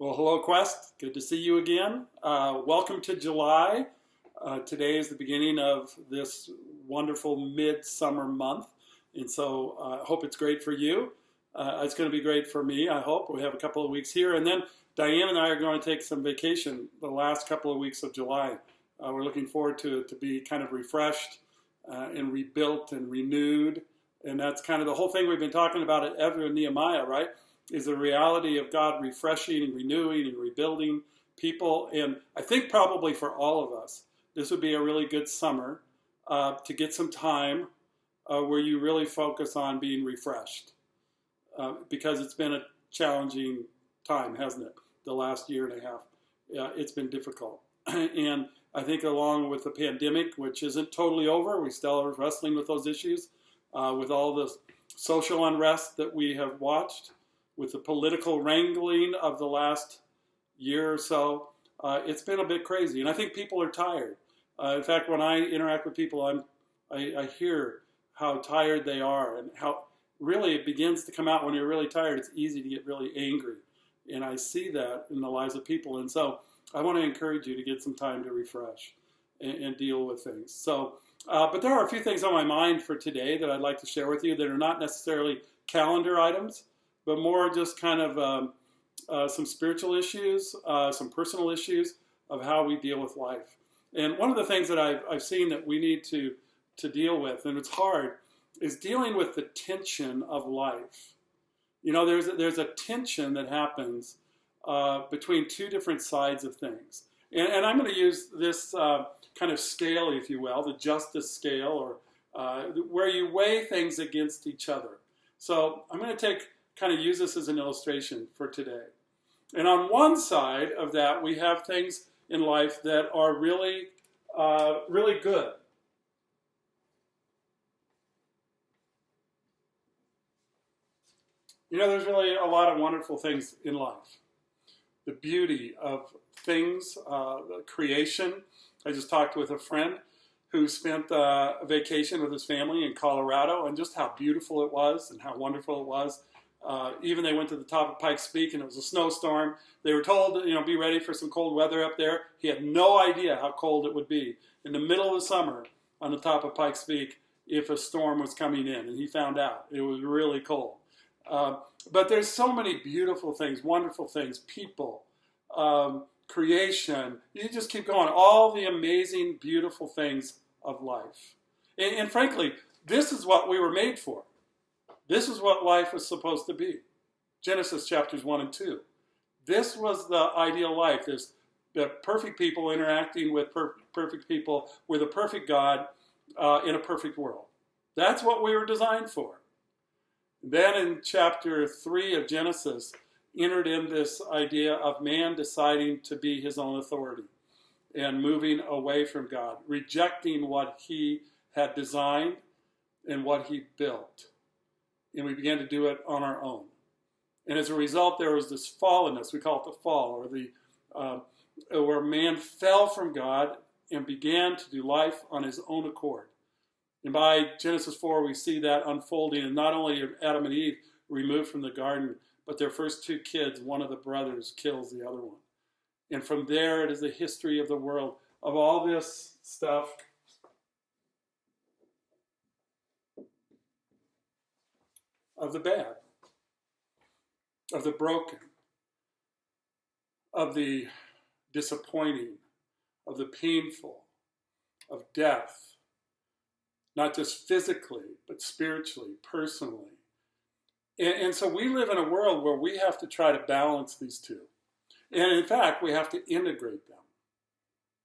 Well, hello, Quest. Good to see you again. Welcome to July. Today is the beginning of this wonderful midsummer month, and so I hope it's great for you. It's going to be great for me, I hope. We have a couple of weeks here, and then Diane and I are going to take some vacation the last couple of weeks of July. We're looking forward to it to be kind of refreshed and rebuilt and renewed, and that's kind of the whole thing we've been talking about at Ezra and Nehemiah, right? Is the reality of God refreshing and renewing and rebuilding people. And I think probably for all of us, this would be a really good summer to get some time where you really focus on being refreshed. Because it's been a challenging time, hasn't it? The last year and a half. It's been difficult. And I think along with the pandemic, which isn't totally over, we still are wrestling with those issues, with all the social unrest that we have watched, with the political wrangling of the last year or so. It's been a bit crazy, and I think people are tired. In fact, when I interact with people, I hear how tired they are, and how really it begins to come out when you're really tired. It's easy to get really angry, and I see that in the lives of people. And so I want to encourage you to get some time to refresh and deal with things. So, but there are a few things on my mind for today that I'd like to share with you that are not necessarily calendar items, but more just kind of some spiritual issues, some personal issues of how we deal with life. And one of the things that I've seen that we need to deal with, and it's hard, is dealing with the tension of life. You know, there's a tension that happens between two different sides of things. And I'm going to use this kind of scale, if you will, the justice scale, or where you weigh things against each other. So I'm going to kind of use this as an illustration for today. And on one side of that, we have things in life that are really, really good. You know, there's really a lot of wonderful things in life. The beauty of things, creation. I just talked with a friend who spent a vacation with his family in Colorado, and just how beautiful it was and how wonderful it was. Even they went to the top of Pikes Peak, and it was a snowstorm. They were told to, be ready for some cold weather up there. He had no idea how cold it would be in the middle of the summer on the top of Pikes Peak if a storm was coming in, and he found out it was really cold. But there's so many beautiful things, wonderful things, people, creation. You just keep going. All the amazing, beautiful things of life. And frankly, this is what we were made for. This is what life was supposed to be. Genesis chapters 1 and 2. This was the ideal life. There's the perfect people interacting with perfect people, with a perfect God in a perfect world. That's what we were designed for. Then in chapter 3 of Genesis, entered in this idea of man deciding to be his own authority and moving away from God, rejecting what he had designed and what he built. And we began to do it on our own. And as a result, there was this fallenness. We call it the fall, or where man fell from God and began to do life on his own accord. And by Genesis 4, we see that unfolding, and not only are Adam and Eve removed from the garden, but their first two kids, one of the brothers kills the other one. And from there, it is the history of the world, of all this stuff. Of the bad, of the broken, of the disappointing, of the painful, of death, not just physically, but spiritually, personally. And so we live in a world where we have to try to balance these two. And in fact, we have to integrate them.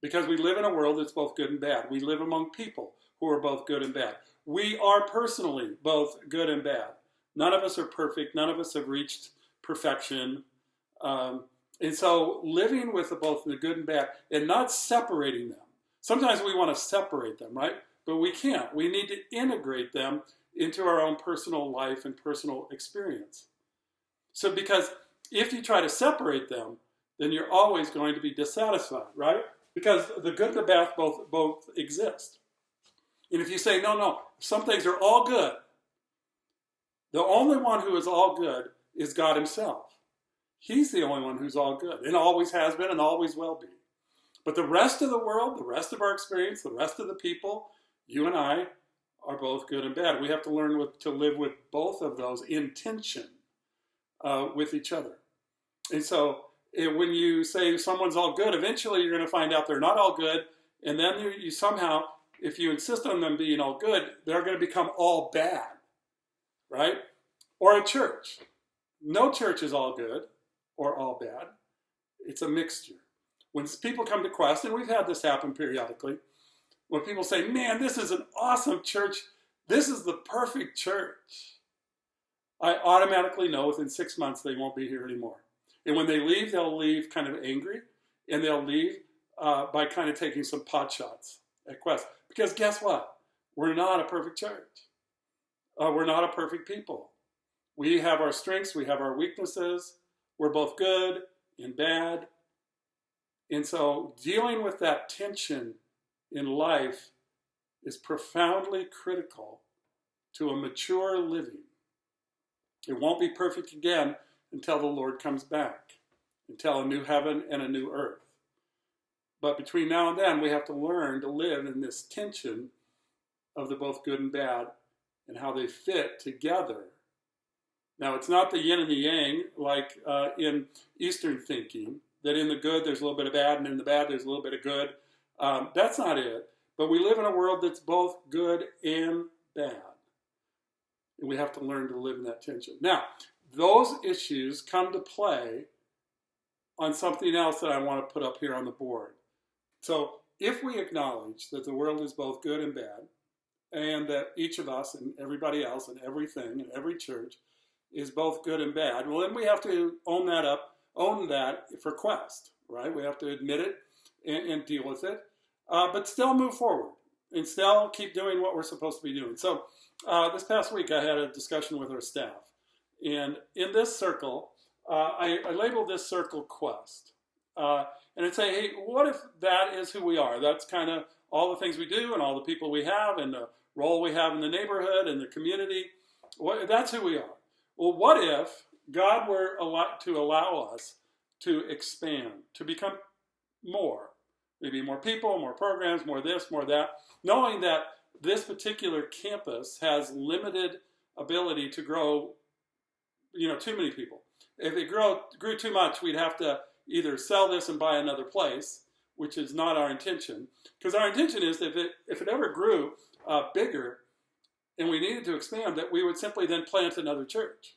Because we live in a world that's both good and bad. We live among people who are both good and bad. We are personally both good and bad. None of us are perfect. None of us have reached perfection. And so living with both the good and bad and not separating them. Sometimes we want to separate them, right? But we can't. We need to integrate them into our own personal life and personal experience. So because if you try to separate them, then you're always going to be dissatisfied, right? Because the good and the bad both exist. And if you say, no, some things are all good, the only one who is all good is God himself. He's the only one who's all good and always has been and always will be. But the rest of the world, the rest of our experience, the rest of the people, you and I, are both good and bad. We have to learn to live with both of those in tension with each other. And so when you say someone's all good, eventually you're going to find out they're not all good. And then you somehow, if you insist on them being all good, they're going to become all bad, right? Or a church. No church is all good or all bad. It's a mixture. When people come to Quest, and we've had this happen periodically, when people say, man, this is an awesome church, this is the perfect church, I automatically know within 6 months they won't be here anymore. And when they leave, they'll leave kind of angry, and they'll leave by kind of taking some pot shots at Quest. Because guess what? We're not a perfect church. We're not a perfect people. We have our strengths, we have our weaknesses. We're both good and bad. And so dealing with that tension in life is profoundly critical to a mature living. It won't be perfect again until the Lord comes back, until a new heaven and a new earth. But between now and then, we have to learn to live in this tension of the both good and bad and how they fit together. Now, it's not the yin and the yang like in Eastern thinking, that in the good there's a little bit of bad and in the bad there's a little bit of good. That's not it. But we live in a world that's both good and bad. And we have to learn to live in that tension. Now, those issues come to play on something else that I want to put up here on the board. So if we acknowledge that the world is both good and bad, and that each of us and everybody else and everything and every church is both good and bad, well, then we have to own that for Quest, right? We have to admit it and deal with it, but still move forward and still keep doing what we're supposed to be doing. So this past week I had a discussion with our staff, and in this circle, I labeled this circle Quest. And I'd say, hey, what if that is who we are? That's kind of all the things we do and all the people we have and the role we have in the neighborhood and the community. That's who we are. Well, what if God were to allow us to expand, to become more? Maybe more people, more programs, more this, more that, knowing that this particular campus has limited ability to grow, too many people. If it grew too much, we'd have to either sell this and buy another place, which is not our intention. Because our intention is that if it ever grew bigger and we needed to expand, that we would simply then plant another church,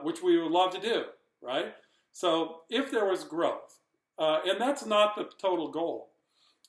which we would love to do, right? So if there was growth, and that's not the total goal.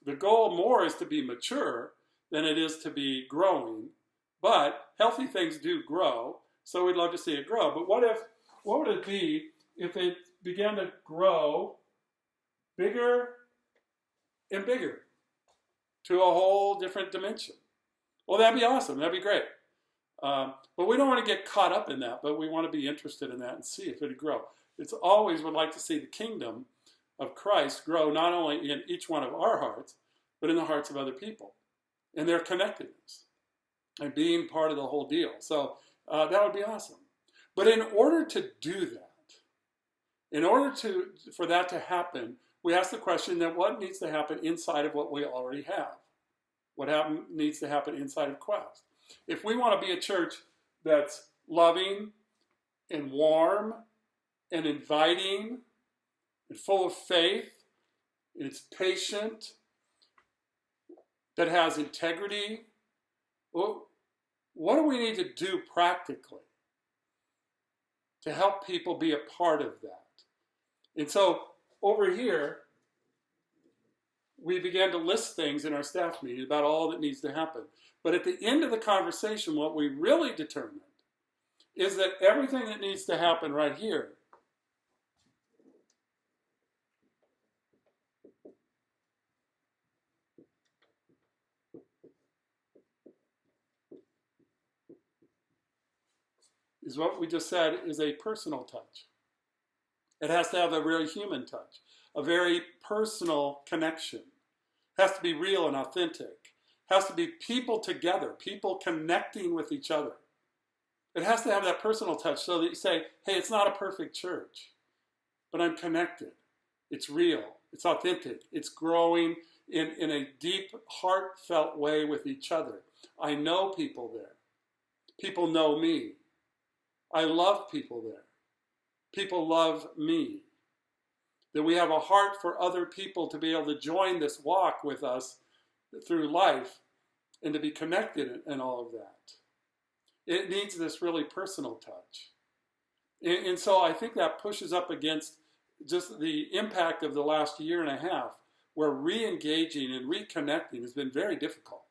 The goal more is to be mature than it is to be growing. But healthy things do grow, so we'd love to see it grow. But what would it be if it began to grow bigger and bigger to a whole different dimension? Well, that'd be awesome. That'd be great. But we don't want to get caught up in that, but we want to be interested in that and see if it'd grow. It's always would like to see the kingdom of Christ grow not only in each one of our hearts, but in the hearts of other people and their connectedness and being part of the whole deal. So that would be awesome. But in order to do that, for that to happen, we ask the question that what needs to happen inside of what we already have? What needs to happen inside of Quest? If we want to be a church that's loving and warm and inviting and full of faith, and it's patient, that has integrity, well, what do we need to do practically to help people be a part of that? And so over here, we began to list things in our staff meeting about all that needs to happen. But at the end of the conversation, what we really determined is that everything that needs to happen right here is what we just said is a personal touch. It has to have a very human touch, a very personal connection. It has to be real and authentic. It has to be people together, people connecting with each other. It has to have that personal touch so that you say, hey, it's not a perfect church. but I'm connected. It's real. It's authentic. It's growing in a deep, heartfelt way with each other. I know people there. People know me. I love people there. People love me. That we have a heart for other people to be able to join this walk with us through life and to be connected in all of that. It needs this really personal touch. And so I think that pushes up against just the impact of the last year and a half, where re-engaging and reconnecting has been very difficult.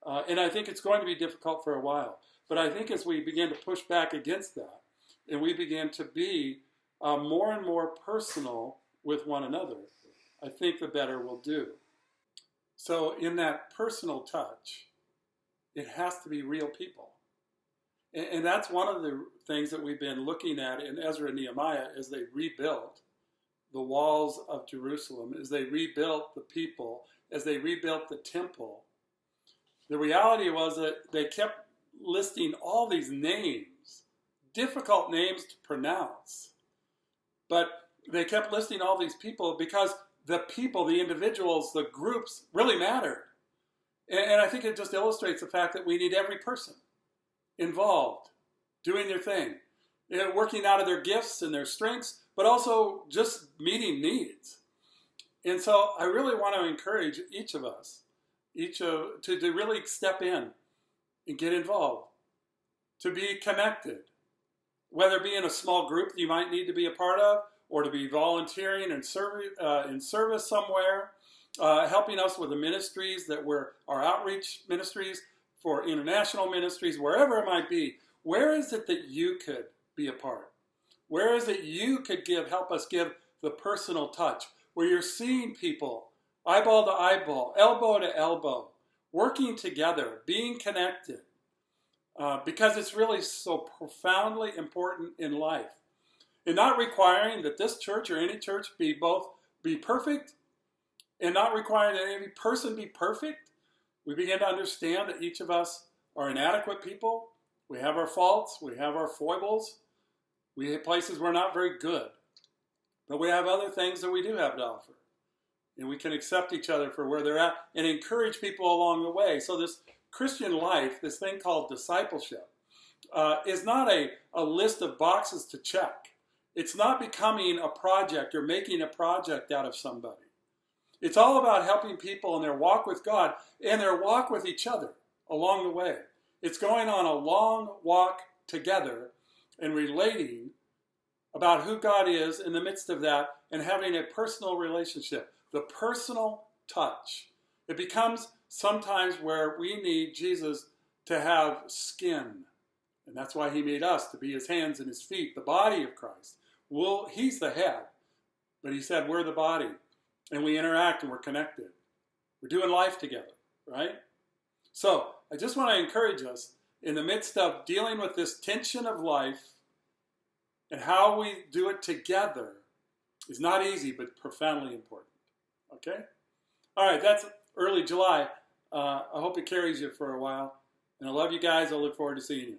And I think it's going to be difficult for a while. But I think as we begin to push back against that, and we begin to be more and more personal with one another, I think the better we'll do. So in that personal touch, it has to be real people. And that's one of the things that we've been looking at in Ezra and Nehemiah as they rebuilt the walls of Jerusalem, as they rebuilt the people, as they rebuilt the temple. The reality was that they kept listing all these names, difficult names to pronounce. But they kept listing all these people because the people, the individuals, the groups really mattered. And I think it just illustrates the fact that we need every person involved, doing their thing, working out of their gifts and their strengths, but also just meeting needs. And so I really want to encourage each of us, to really step in and get involved, to be connected, whether it be in a small group that you might need to be a part of, or to be volunteering in service somewhere, helping us with the ministries that our outreach ministries, for international ministries, wherever it might be. Where is it that you could be a part? Where is it you could help us give the personal touch, where you're seeing people eyeball to eyeball, elbow to elbow, working together, being connected, because it's really so profoundly important in life. And not requiring that this church or any church be perfect, and not requiring that every person be perfect. We begin to understand that each of us are inadequate people. We have our faults. We have our foibles. We have places we're not very good. But we have other things that we do have to offer. And we can accept each other for where they're at and encourage people along the way. So this Christian life, this thing called discipleship, is not a list of boxes to check. It's not becoming a project or making a project out of somebody. It's all about helping people in their walk with God and their walk with each other along the way. It's going on a long walk together and relating about who God is in the midst of that and having a personal relationship, the personal touch. It becomes sometimes where we need Jesus to have skin. And that's why he made us to be his hands and his feet, the body of Christ. Well, he's the head, but he said we're the body. And we interact and we're connected. We're doing life together, right? So I just want to encourage us in the midst of dealing with this tension of life, and how we do it together is not easy, but profoundly important. Okay? All right, that's early July. I hope it carries you for a while. And I love you guys. I look forward to seeing you.